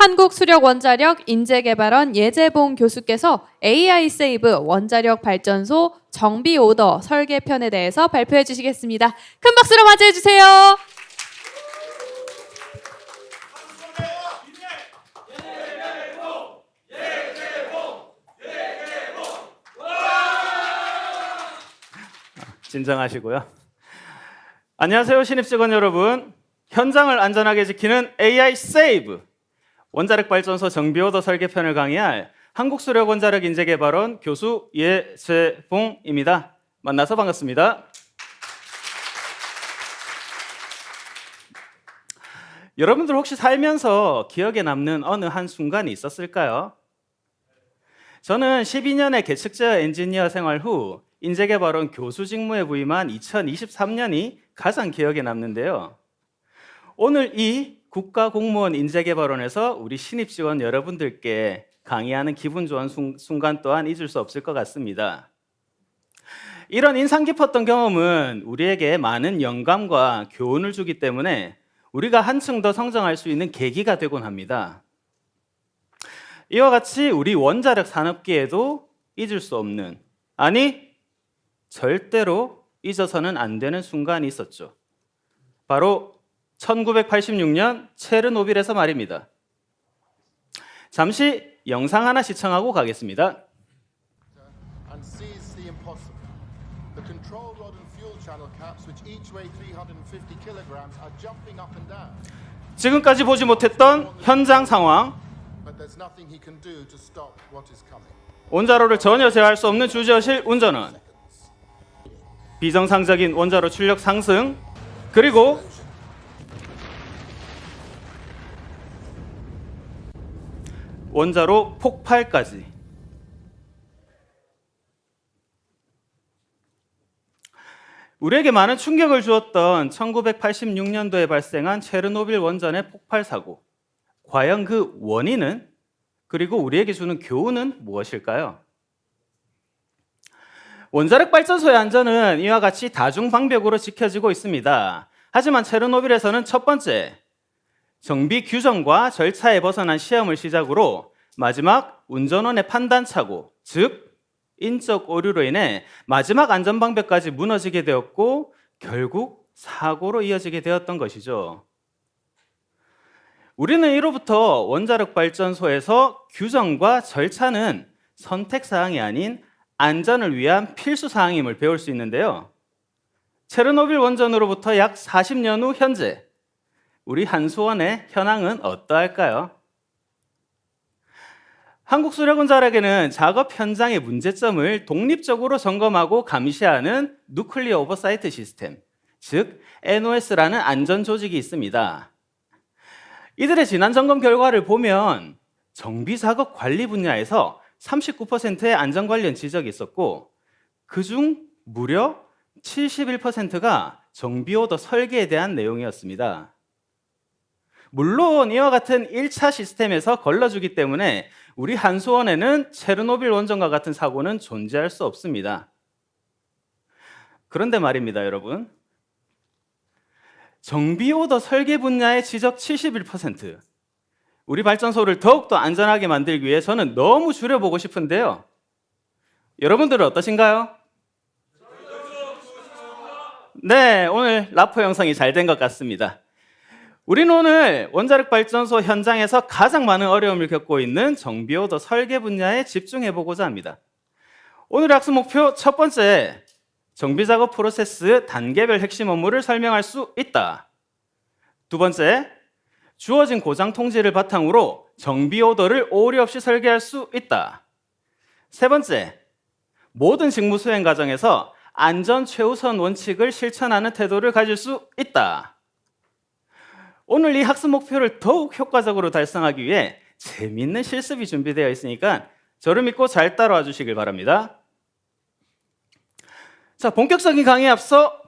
한국수력원자력 인재개발원 예재봉 교수께서 AI 세이브 원자력 발전소 정비 오더 설계편에 대해서 발표해 주시겠습니다. 큰 박수로 맞이해 주세요. 진정하시고요. 안녕하세요, 신입 직원 여러분. 현장을 안전하게 지키는 AI 세이브 원자력 발전소 정비 오더 설계편을 강의할 한국수력원자력 인재개발원 교수 예재봉입니다. 만나서 반갑습니다. 여러분들 혹시 살면서 기억에 남는 어느 한 순간이 있었을까요? 저는 12년의 계측제어 엔지니어 생활 후 인재개발원 교수 직무에 부임한 2023년이 가장 기억에 남는데요. 오늘 이 국가공무원 인재개발원에서 우리 신입 직원 여러분들께 강의하는 기분 좋은 순간 또한 잊을 수 없을 것 같습니다. 이런 인상 깊었던 경험은 우리에게 많은 영감과 교훈을 주기 때문에 우리가 한층 더 성장할 수 있는 계기가 되곤 합니다. 이와 같이 우리 원자력 산업계에도 잊을 수 없는, 아니 절대로 잊어서는 안 되는 순간이 있었죠. 바로 1986년 체르노빌에서 말입니다. 잠시 영상 하나 시청하고 가겠습니다. And seize the impossible. The control rod and fuel channel caps, which each weigh 350 kilograms, are jumping up and down. 지금까지 보지 못했던 현장 상황, But there's nothing he can do to stop what is coming. 원자로를 전혀 제어할 수 없는 주저실 운전원, 비정상적인 원자로 출력 상승, 그리고 원자로 폭발까지. 우리에게 많은 충격을 주었던 1986년도에 발생한 체르노빌 원전의 폭발 사고. 과연 그 원인은, 그리고 우리에게 주는 교훈은 무엇일까요? 원자력 발전소의 안전은 이와 같이 다중방벽으로 지켜지고 있습니다. 하지만 체르노빌에서는 첫 번째, 정비 규정과 절차에 벗어난 시험을 시작으로 마지막 운전원의 판단착오, 즉 인적 오류로 인해 마지막 안전방벽까지 무너지게 되었고 결국 사고로 이어지게 되었던 것이죠. 우리는 이로부터 원자력 발전소에서 규정과 절차는 선택사항이 아닌 안전을 위한 필수사항임을 배울 수 있는데요. 체르노빌 원전으로부터 약 40년 후 현재, 우리 한수원의 현황은 어떠할까요? 한국수력원자력에는 작업 현장의 문제점을 독립적으로 점검하고 감시하는 누클리어 오버사이트 시스템, 즉 NOS라는 안전조직이 있습니다. 이들의 지난 점검 결과를 보면 정비작업 관리 분야에서 39%의 안전 관련 지적이 있었고 그중 무려 71%가 정비 오더 설계에 대한 내용이었습니다. 물론 이와 같은 1차 시스템에서 걸러주기 때문에 우리 한수원에는 체르노빌 원전과 같은 사고는 존재할 수 없습니다. 그런데 말입니다, 여러분. 정비 오더 설계 분야의 지적 71%. 우리 발전소를 더욱더 안전하게 만들기 위해서는 너무 줄여보고 싶은데요. 여러분들은 어떠신가요? 네, 오늘 라포 영상이 잘 된 것 같습니다. 우리는 오늘 원자력 발전소 현장에서 가장 많은 어려움을 겪고 있는 정비 오더 설계 분야에 집중해 보고자 합니다. 오늘의 학습 목표 첫 번째, 정비 작업 프로세스 단계별 핵심 업무를 설명할 수 있다. 두 번째, 주어진 고장 통지를 바탕으로 정비 오더를 오류 없이 설계할 수 있다. 세 번째, 모든 직무 수행 과정에서 안전 최우선 원칙을 실천하는 태도를 가질 수 있다. 오늘 이 학습 목표를 더욱 효과적으로 달성하기 위해 재미있는 실습이 준비되어 있으니까 저를 믿고 잘 따라와 주시길 바랍니다. 자, 본격적인 강의에 앞서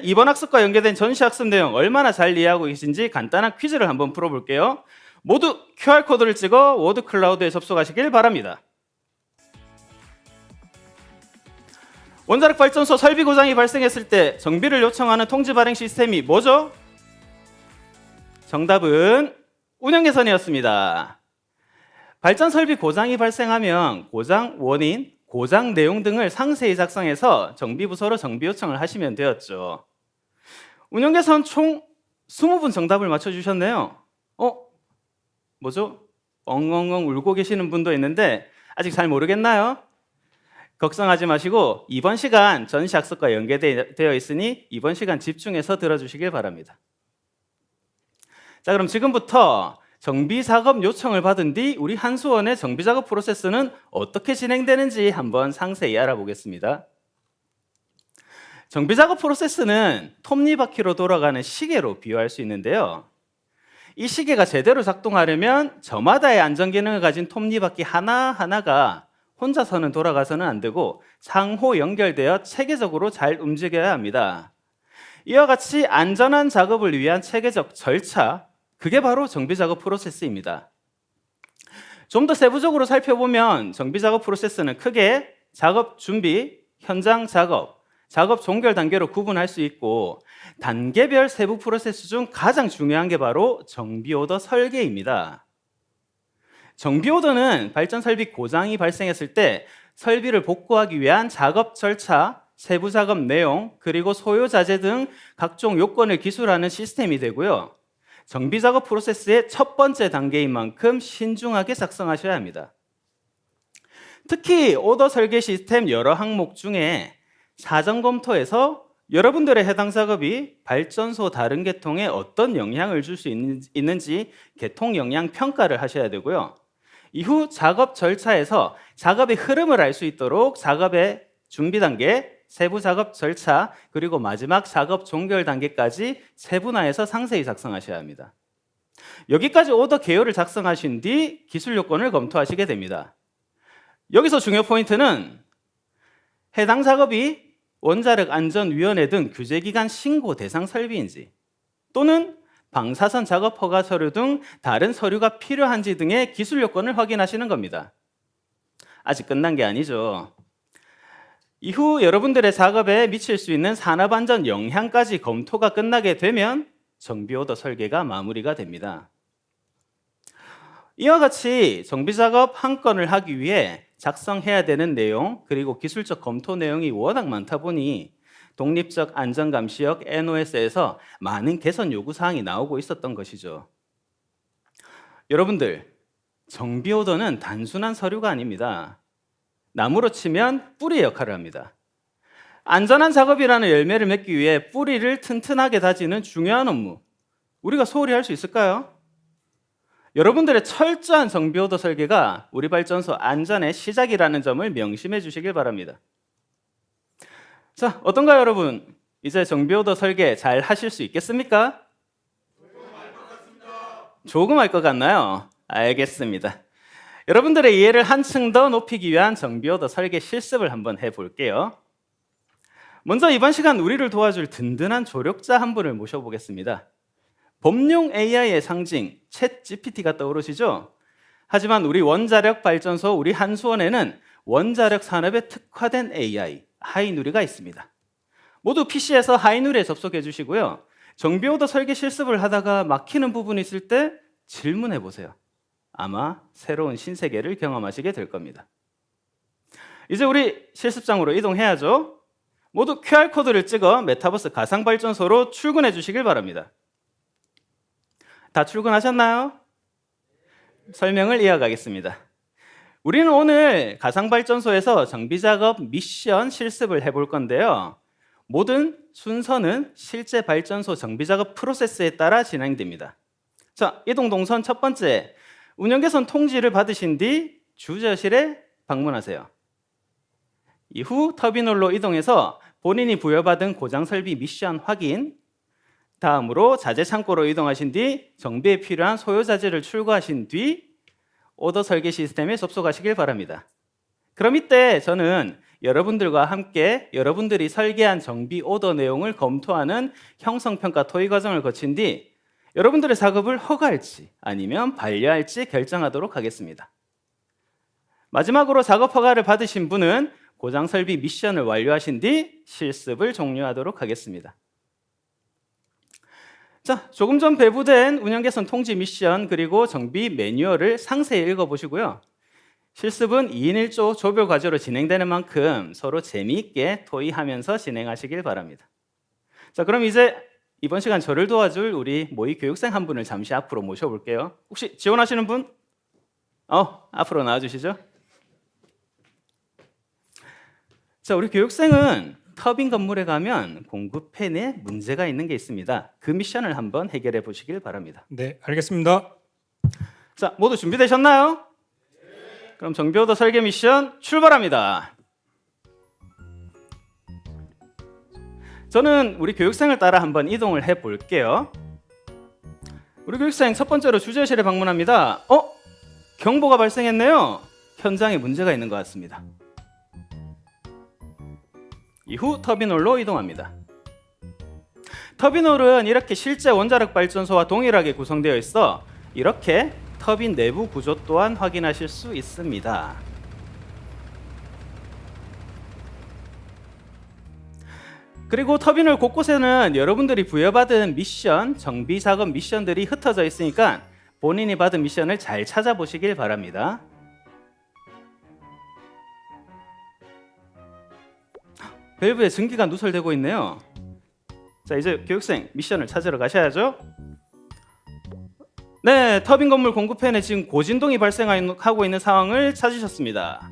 이번 학습과 연계된 전시 학습 내용 얼마나 잘 이해하고 계신지 간단한 퀴즈를 한번 풀어볼게요. 모두 QR코드를 찍어 워드 클라우드에 접속하시길 바랍니다. 원자력 발전소 설비 고장이 발생했을 때 정비를 요청하는 통지 발행 시스템이 뭐죠? 정답은 운영 개선이었습니다. 발전 설비 고장이 발생하면 고장 원인, 고장 내용 등을 상세히 작성해서 정비부서로 정비 요청을 하시면 되었죠. 운영 개선 총 20분 정답을 맞춰주셨네요. 뭐죠? 엉엉엉 울고 계시는 분도 있는데 아직 잘 모르겠나요? 걱정하지 마시고 이번 시간 전시 학습과 연계되어 있으니 이번 시간 집중해서 들어주시길 바랍니다. 자, 그럼 지금부터 정비 작업 요청을 받은 뒤 우리 한수원의 정비 작업 프로세스는 어떻게 진행되는지 한번 상세히 알아보겠습니다. 정비 작업 프로세스는 톱니바퀴로 돌아가는 시계로 비유할 수 있는데요. 이 시계가 제대로 작동하려면 저마다의 안전 기능을 가진 톱니바퀴 하나하나가 혼자서는 돌아가서는 안 되고 상호 연결되어 체계적으로 잘 움직여야 합니다. 이와 같이 안전한 작업을 위한 체계적 절차, 그게 바로 정비 작업 프로세스입니다. 좀 더 세부적으로 살펴보면 정비 작업 프로세스는 크게 작업 준비, 현장 작업, 작업 종결 단계로 구분할 수 있고 단계별 세부 프로세스 중 가장 중요한 게 바로 정비 오더 설계입니다. 정비 오더는 발전 설비 고장이 발생했을 때 설비를 복구하기 위한 작업 절차, 세부 작업 내용, 그리고 소요 자재 등 각종 요건을 기술하는 시스템이 되고요. 정비 작업 프로세스의 첫 번째 단계인 만큼 신중하게 작성하셔야 합니다. 특히 오더 설계 시스템 여러 항목 중에 사전 검토에서 여러분들의 해당 작업이 발전소 다른 계통에 어떤 영향을 줄 수 있는지 계통 영향 평가를 하셔야 되고요. 이후 작업 절차에서 작업의 흐름을 알 수 있도록 작업의 준비 단계, 세부 작업 절차, 그리고 마지막 작업 종결 단계까지 세분화해서 상세히 작성하셔야 합니다. 여기까지 오더 개요를 작성하신 뒤 기술 요건을 검토하시게 됩니다. 여기서 중요 포인트는 해당 작업이 원자력 안전위원회 등 규제기관 신고 대상 설비인지 또는 방사선 작업 허가 서류 등 다른 서류가 필요한지 등의 기술 요건을 확인하시는 겁니다. 아직 끝난 게 아니죠. 이후 여러분들의 작업에 미칠 수 있는 산업안전 영향까지 검토가 끝나게 되면 정비 오더 설계가 마무리가 됩니다. 이와 같이 정비 작업 한 건을 하기 위해 작성해야 되는 내용 그리고 기술적 검토 내용이 워낙 많다 보니 독립적 안전감시역 NOS에서 많은 개선 요구사항이 나오고 있었던 것이죠. 여러분들, 정비 오더는 단순한 서류가 아닙니다. 나무로 치면 뿌리 역할을 합니다. 안전한 작업이라는 열매를 맺기 위해 뿌리를 튼튼하게 다지는 중요한 업무, 우리가 소홀히 할 수 있을까요? 여러분들의 철저한 정비 오더 설계가 우리 발전소 안전의 시작이라는 점을 명심해 주시길 바랍니다. 자, 어떤가요, 여러분? 이제 정비 오더 설계 잘 하실 수 있겠습니까? 조금 할 것 같나요? 알겠습니다. 여러분들의 이해를 한층 더 높이기 위한 정비 오더 설계 실습을 한번 해볼게요. 먼저 이번 시간 우리를 도와줄 든든한 조력자 한 분을 모셔보겠습니다. 범용 AI의 상징, 챗 GPT가 떠오르시죠? 하지만 우리 원자력 발전소, 우리 한수원에는 원자력 산업에 특화된 AI, 하이누리가 있습니다. 모두 PC에서 하이누리에 접속해 주시고요. 정비 오더 설계 실습을 하다가 막히는 부분이 있을 때 질문해 보세요. 아마 새로운 신세계를 경험하시게 될 겁니다. 이제 우리 실습장으로 이동해야죠. 모두 QR코드를 찍어 메타버스 가상발전소로 출근해 주시길 바랍니다. 다 출근하셨나요? 설명을 이어가겠습니다. 우리는 오늘 가상발전소에서 정비작업 미션 실습을 해볼 건데요. 모든 순서는 실제 발전소 정비작업 프로세스에 따라 진행됩니다. 자, 이동 동선 첫 번째, 운영개선 통지를 받으신 뒤 주저실에 방문하세요. 이후 터미널로 이동해서 본인이 부여받은 고장 설비 미션 확인, 다음으로 자재 창고로 이동하신 뒤 정비에 필요한 소요 자재를 출고하신 뒤 오더 설계 시스템에 접속하시길 바랍니다. 그럼 이때 저는 여러분들과 함께 여러분들이 설계한 정비 오더 내용을 검토하는 형성평가 토의 과정을 거친 뒤 여러분들의 작업을 허가할지 아니면 반려할지 결정하도록 하겠습니다. 마지막으로 작업 허가를 받으신 분은 고장 설비 미션을 완료하신 뒤 실습을 종료하도록 하겠습니다. 자, 조금 전 배부된 운영 개선 통지 미션 그리고 정비 매뉴얼을 상세히 읽어보시고요. 실습은 2인 1조 조별 과제로 진행되는 만큼 서로 재미있게 토의하면서 진행하시길 바랍니다. 자, 그럼 이제 이번 시간 저를 도와줄 우리 모의 교육생 한 분을 잠시 앞으로 모셔볼게요. 혹시 지원하시는 분? 앞으로 나와주시죠. 자, 우리 교육생은 터빈 건물에 가면 공구팬에 문제가 있는 게 있습니다. 그 미션을 한번 해결해 보시길 바랍니다. 네, 알겠습니다. 자, 모두 준비되셨나요? 그럼 정비오더 설계 미션 출발합니다. 저는 우리 교육생을 따라 한번 이동을 해 볼게요. 우리 교육생 첫 번째로 주재실에 방문합니다. 경보가 발생했네요. 현장에 문제가 있는 것 같습니다. 이후 터비놀로 이동합니다. 터비놀은 이렇게 실제 원자력 발전소와 동일하게 구성되어 있어 이렇게 터빈 내부 구조 또한 확인하실 수 있습니다. 그리고 터빈홀 곳곳에는 여러분들이 부여받은 미션, 정비 작업 미션들이 흩어져 있으니까 본인이 받은 미션을 잘 찾아보시길 바랍니다. 밸브에 증기가 누설되고 있네요. 자, 이제 교육생 미션을 찾으러 가셔야죠. 네, 터빈 건물 공구팬에 지금 고진동이 발생하고 있는 상황을 찾으셨습니다.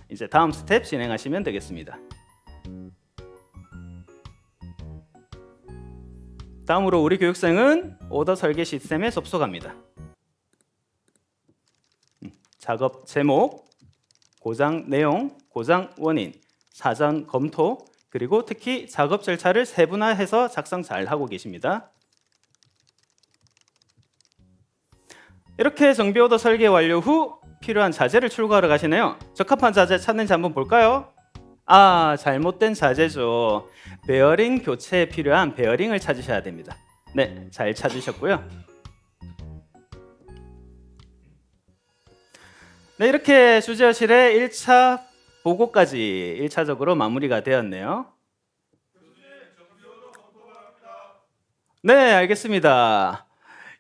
이제 다음 스텝 진행하시면 되겠습니다. 다음으로 우리 교육생은 오더 설계 시스템에 접속합니다. 작업 제목, 고장 내용, 고장 원인, 사전 검토, 그리고 특히 작업 절차를 세분화해서 작성 잘 하고 계십니다. 이렇게 정비 오더 설계 완료 후 필요한 자재를 출고하러 가시네요. 적합한 자재 찾는지 한번 볼까요? 잘못된 자재죠. 베어링 교체에 필요한 베어링을 찾으셔야 됩니다. 네, 잘 찾으셨고요. 네, 이렇게 주재실의 1차 보고까지 1차적으로 마무리가 되었네요. 네, 알겠습니다.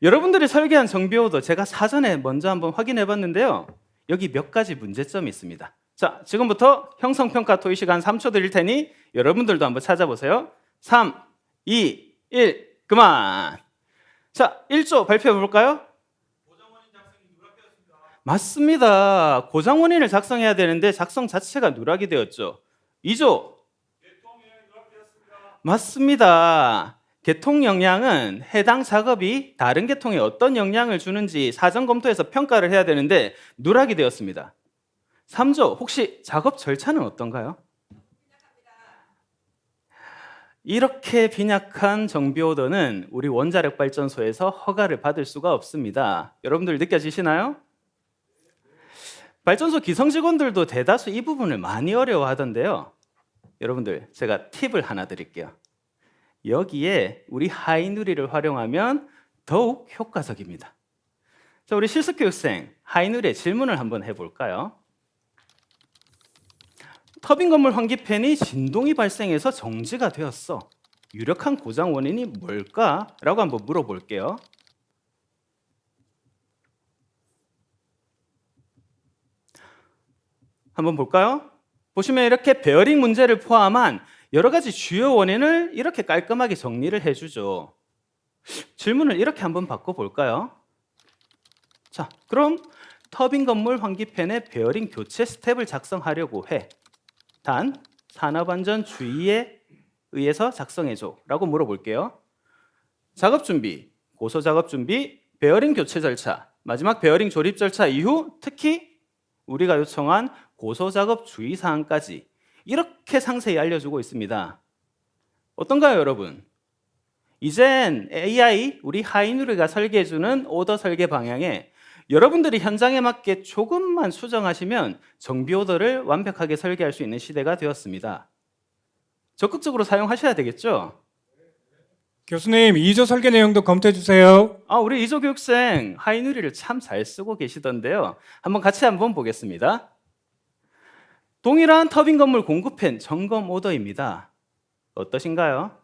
여러분들이 설계한 정비 오더 제가 사전에 먼저 한번 확인해 봤는데요. 여기 몇 가지 문제점이 있습니다. 자, 지금부터 형성평가 토의 시간 3초 드릴 테니 여러분들도 한번 찾아보세요. 3, 2, 1, 그만. 자, 1조 발표해 볼까요? 맞습니다. 고장 원인을 작성해야 되는데 작성 자체가 누락이 되었죠. 2조. 맞습니다. 개통 영향은 해당 작업이 다른 계통에 어떤 영향을 주는지 사전 검토해서 평가를 해야 되는데 누락이 되었습니다. 3조. 혹시 작업 절차는 어떤가요? 이렇게 빈약한 정비 오더는 우리 원자력 발전소에서 허가를 받을 수가 없습니다. 여러분들 느껴지시나요? 발전소 기성 직원들도 대다수 이 부분을 많이 어려워하던데요. 여러분들, 제가 팁을 하나 드릴게요. 여기에 우리 하이누리를 활용하면 더욱 효과적입니다. 자, 우리 실습 교육생 하이누리에 질문을 한번 해볼까요? 터빈 건물 환기팬이 진동이 발생해서 정지가 되었어. 유력한 고장 원인이 뭘까? 라고 한번 물어볼게요. 한번 볼까요? 보시면 이렇게 베어링 문제를 포함한 여러 가지 주요 원인을 이렇게 깔끔하게 정리를 해주죠. 질문을 이렇게 한번 바꿔볼까요? 자, 그럼 터빈 건물 환기팬의 베어링 교체 스텝을 작성하려고 해. 단, 산업안전 주의에 의해서 작성해줘 라고 물어볼게요. 작업 준비, 고소 작업 준비, 베어링 교체 절차, 마지막 베어링 조립 절차 이후 특히 우리가 요청한 고소 작업 주의 사항까지 이렇게 상세히 알려주고 있습니다. 어떤가요, 여러분? 이젠 AI, 우리 하이누리가 설계해주는 오더 설계 방향에 여러분들이 현장에 맞게 조금만 수정하시면 정비 오더를 완벽하게 설계할 수 있는 시대가 되었습니다. 적극적으로 사용하셔야 되겠죠? 교수님, 2조 설계 내용도 검토해 주세요. 우리 이조 교육생 하이누리를 참 잘 쓰고 계시던데요. 같이 한번 보겠습니다. 동일한 터빈 건물 공구팬 점검 오더입니다. 어떠신가요?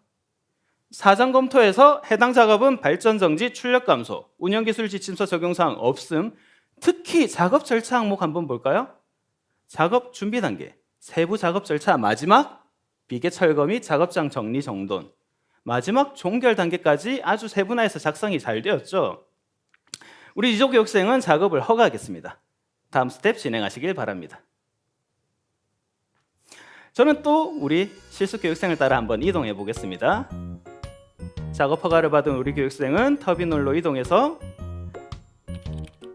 사전 검토에서 해당 작업은 발전 정지, 출력 감소, 운영 기술 지침서 적용 사항 없음. 특히 작업 절차 항목 한번 볼까요? 작업 준비 단계, 세부 작업 절차 마지막 비계 철거 및 작업장 정리 정돈, 마지막 종결 단계까지 아주 세분화해서 작성이 잘 되었죠. 우리 이조 교육생은 작업을 허가하겠습니다. 다음 스텝 진행하시길 바랍니다. 저는 또 우리 실습 교육생을 따라 한번 이동해 보겠습니다. 작업 허가를 받은 우리 교육생은 터미널로 이동해서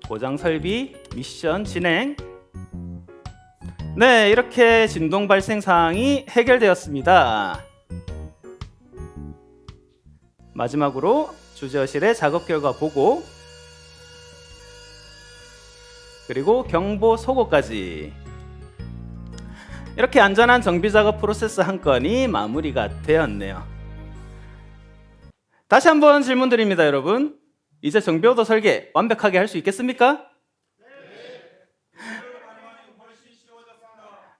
고장 설비, 미션 진행. 네, 이렇게 진동 발생 사항이 해결되었습니다. 마지막으로 주재허실의 작업 결과 보고, 그리고 경보 소고까지. 이렇게 안전한 정비 작업 프로세스 한 건이 마무리가 되었네요. 다시 한번 질문 드립니다, 여러분. 이제 정비 오더 설계 완벽하게 할 수 있겠습니까?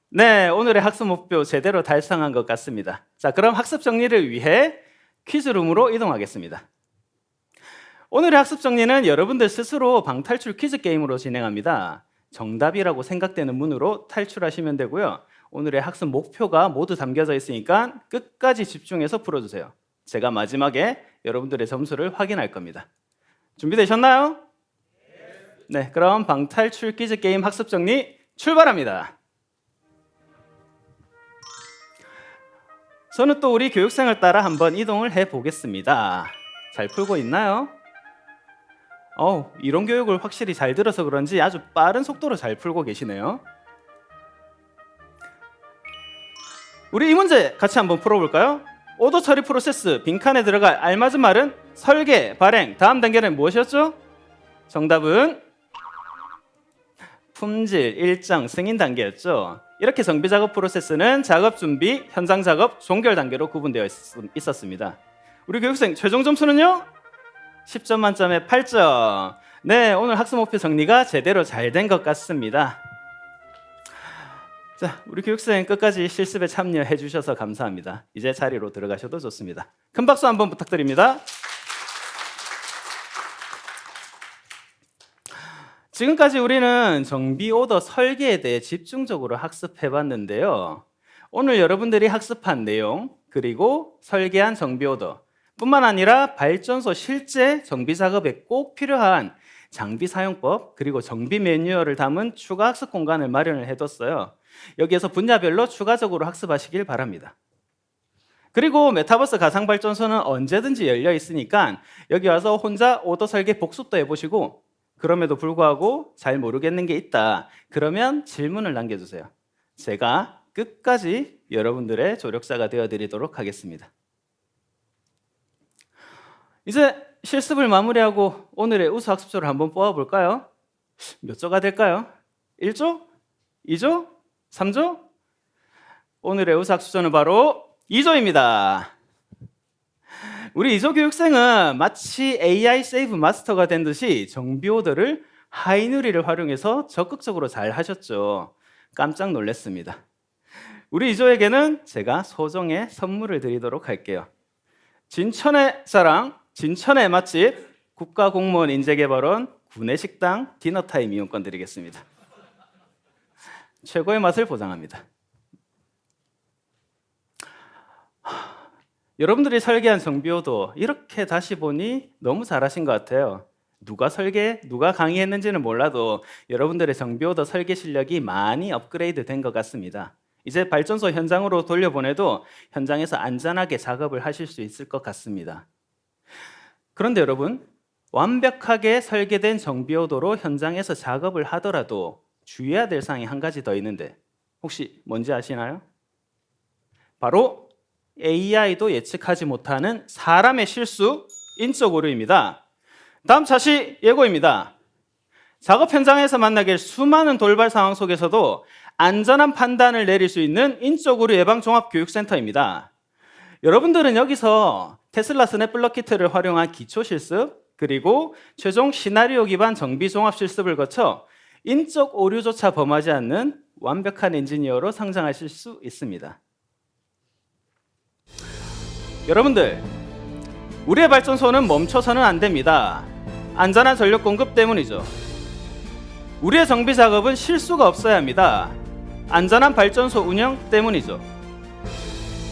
네, 오늘의 학습 목표 제대로 달성한 것 같습니다. 자, 그럼 학습 정리를 위해 퀴즈룸으로 이동하겠습니다. 오늘의 학습 정리는 여러분들 스스로 방탈출 퀴즈 게임으로 진행합니다. 정답이라고 생각되는 문으로 탈출하시면 되고요. 오늘의 학습 목표가 모두 담겨져 있으니까 끝까지 집중해서 풀어주세요. 제가 마지막에 여러분들의 점수를 확인할 겁니다. 준비되셨나요? 네, 그럼 방탈출 퀴즈 게임 학습 정리 출발합니다. 저는 또 우리 교육생을 따라 한번 이동을 해보겠습니다. 잘 풀고 있나요? 이론 교육을 확실히 잘 들어서 그런지 아주 빠른 속도로 잘 풀고 계시네요. 우리 이 문제 같이 한번 풀어볼까요? 오더 처리 프로세스 빈칸에 들어갈 알맞은 말은 설계, 발행, 다음 단계는 무엇이었죠? 정답은 품질, 일정, 승인 단계였죠. 이렇게 정비 작업 프로세스는 작업 준비, 현장 작업, 종결 단계로 구분되어 있었습니다. 우리 교육생 최종 점수는요? 10점 만점에 8점. 네, 오늘 학습 목표 정리가 제대로 잘 된 것 같습니다. 자, 우리 교육생 끝까지 실습에 참여해 주셔서 감사합니다. 이제 자리로 들어가셔도 좋습니다. 큰 박수 한번 부탁드립니다. 지금까지 우리는 정비 오더 설계에 대해 집중적으로 학습해 봤는데요. 오늘 여러분들이 학습한 내용, 그리고 설계한 정비 오더 뿐만 아니라 발전소 실제 정비 작업에 꼭 필요한 장비 사용법, 그리고 정비 매뉴얼을 담은 추가 학습 공간을 마련을 해뒀어요. 여기에서 분야별로 추가적으로 학습하시길 바랍니다. 그리고 메타버스 가상발전소는 언제든지 열려 있으니까 여기 와서 혼자 오더 설계 복습도 해보시고, 그럼에도 불구하고 잘 모르겠는 게 있다, 그러면 질문을 남겨주세요. 제가 끝까지 여러분들의 조력자가 되어드리도록 하겠습니다. 이제 실습을 마무리하고 오늘의 우수 학습조를 한번 뽑아볼까요? 몇 조가 될까요? 1조? 2조? 3조? 오늘의 우수 학습조는 바로 2조입니다. 우리 2조 교육생은 마치 AI 세이브 마스터가 된 듯이 정비 오더를 하이누리를 활용해서 적극적으로 잘 하셨죠. 깜짝 놀랐습니다. 우리 2조에게는 제가 소정의 선물을 드리도록 할게요. 진천의 자랑, 진천의 맛집, 국가공무원 인재개발원 구내식당 디너타임 이용권 드리겠습니다. 최고의 맛을 보장합니다. 여러분들이 설계한 정비오도 이렇게 다시 보니 너무 잘하신 것 같아요. 누가 강의했는지는 몰라도 여러분들의 정비오더 설계 실력이 많이 업그레이드 된 것 같습니다. 이제 발전소 현장으로 돌려보내도 현장에서 안전하게 작업을 하실 수 있을 것 같습니다. 그런데 여러분, 완벽하게 설계된 정비오도로 현장에서 작업을 하더라도 주의해야 될 사항이 한 가지 더 있는데 혹시 뭔지 아시나요? 바로 AI도 예측하지 못하는 사람의 실수, 인적 오류입니다. 다음 차시 예고입니다. 작업 현장에서 만나게 수많은 돌발 상황 속에서도 안전한 판단을 내릴 수 있는 인적 오류 예방 종합 교육센터입니다. 여러분들은 여기서 테슬라 스냅블럭 키트를 활용한 기초 실습, 그리고 최종 시나리오 기반 정비 종합 실습을 거쳐 인적 오류조차 범하지 않는 완벽한 엔지니어로 성장하실 수 있습니다. 여러분들, 우리의 발전소는 멈춰서는 안 됩니다. 안전한 전력 공급 때문이죠. 우리의 정비 작업은 실수가 없어야 합니다. 안전한 발전소 운영 때문이죠.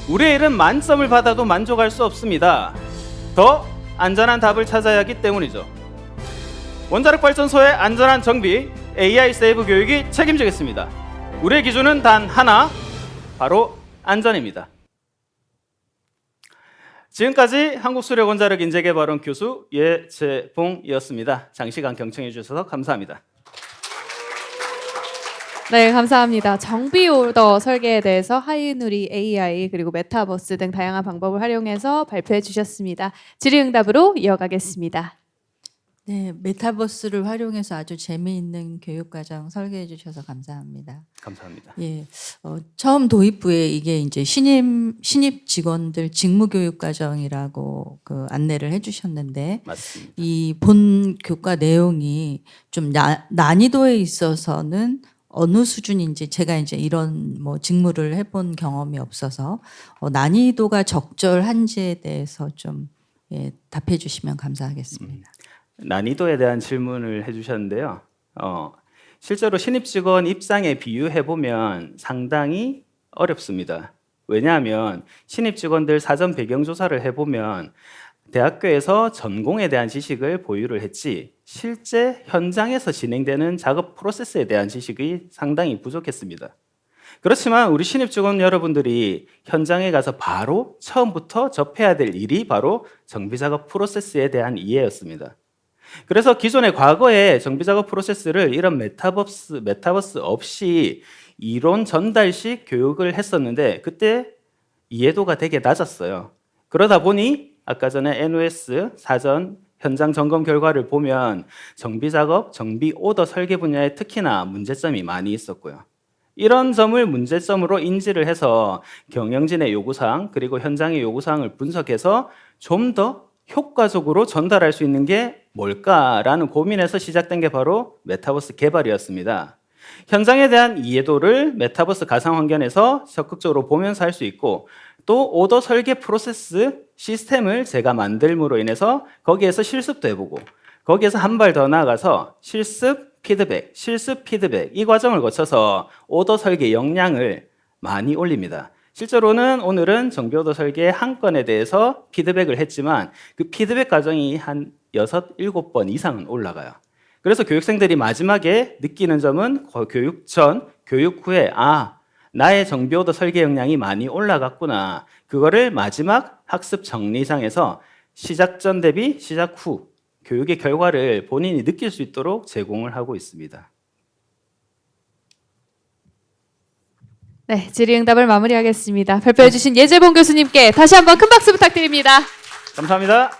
우리의 일은 만점을 받아도 만족할 수 없습니다. 더 안전한 답을 찾아야 하기 때문이죠. 원자력 발전소의 안전한 정비, AI 세이브 교육이 책임지겠습니다. 우리의 기준은 단 하나, 바로 안전입니다. 지금까지 한국수력원자력인재개발원 교수 예재봉이었습니다. 장시간 경청해 주셔서 감사합니다. 네, 감사합니다. 정비 오더 설계에 대해서 하이누리 AI 그리고 메타버스 등 다양한 방법을 활용해서 발표해 주셨습니다. 질의응답으로 이어가겠습니다. 네, 메타버스를 활용해서 아주 재미있는 교육과정 설계해 주셔서 감사합니다. 감사합니다. 예, 처음 도입부에 이게 이제 신입 직원들 직무교육과정이라고 그 안내를 해주셨는데 맞습니다. 이 본 교과 내용이 좀 난이도에 있어서는 어느 수준인지 제가 이제 이런 뭐 직무를 해본 경험이 없어서 난이도가 적절한지에 대해서 좀 답해 주시면 감사하겠습니다. 난이도에 대한 질문을 해주셨는데요. 실제로 신입 직원 입장에 비유해 보면 상당히 어렵습니다. 왜냐하면 신입 직원들 사전 배경 조사를 해보면 대학교에서 전공에 대한 지식을 보유를 했지 실제 현장에서 진행되는 작업 프로세스에 대한 지식이 상당히 부족했습니다. 그렇지만 우리 신입 직원 여러분들이 현장에 가서 바로 처음부터 접해야 될 일이 바로 정비 작업 프로세스에 대한 이해였습니다. 그래서 기존의 과거의 정비 작업 프로세스를 이런 메타버스 없이 이론 전달식 교육을 했었는데 그때 이해도가 되게 낮았어요. 그러다 보니 아까 전에 NOS 사전 현장 점검 결과를 보면 정비 작업, 정비 오더 설계 분야에 특히나 문제점이 많이 있었고요. 이런 점을 문제점으로 인지를 해서 경영진의 요구사항 그리고 현장의 요구사항을 분석해서 좀 더 효과적으로 전달할 수 있는 게 뭘까라는 고민에서 시작된 게 바로 메타버스 개발이었습니다. 현장에 대한 이해도를 메타버스 가상 환경에서 적극적으로 보면서 할 수 있고 또 오더 설계 프로세스 시스템을 제가 만들므로 인해서 거기에서 실습도 해보고 거기에서 한 발 더 나아가서 실습 피드백 이 과정을 거쳐서 오더 설계 역량을 많이 올립니다. 실제로는 오늘은 정비 오더 설계 한 건에 대해서 피드백을 했지만 그 피드백 과정이 한 6, 7번 이상은 올라가요. 그래서 교육생들이 마지막에 느끼는 점은 교육 전, 교육 후에 나의 정비 오더 설계 역량이 많이 올라갔구나. 그거를 마지막 학습 정리상에서 시작 전 대비 시작 후 교육의 결과를 본인이 느낄 수 있도록 제공을 하고 있습니다. 네, 질의응답을 마무리하겠습니다. 발표해 주신 예재봉 교수님께 다시 한번 큰 박수 부탁드립니다. 감사합니다.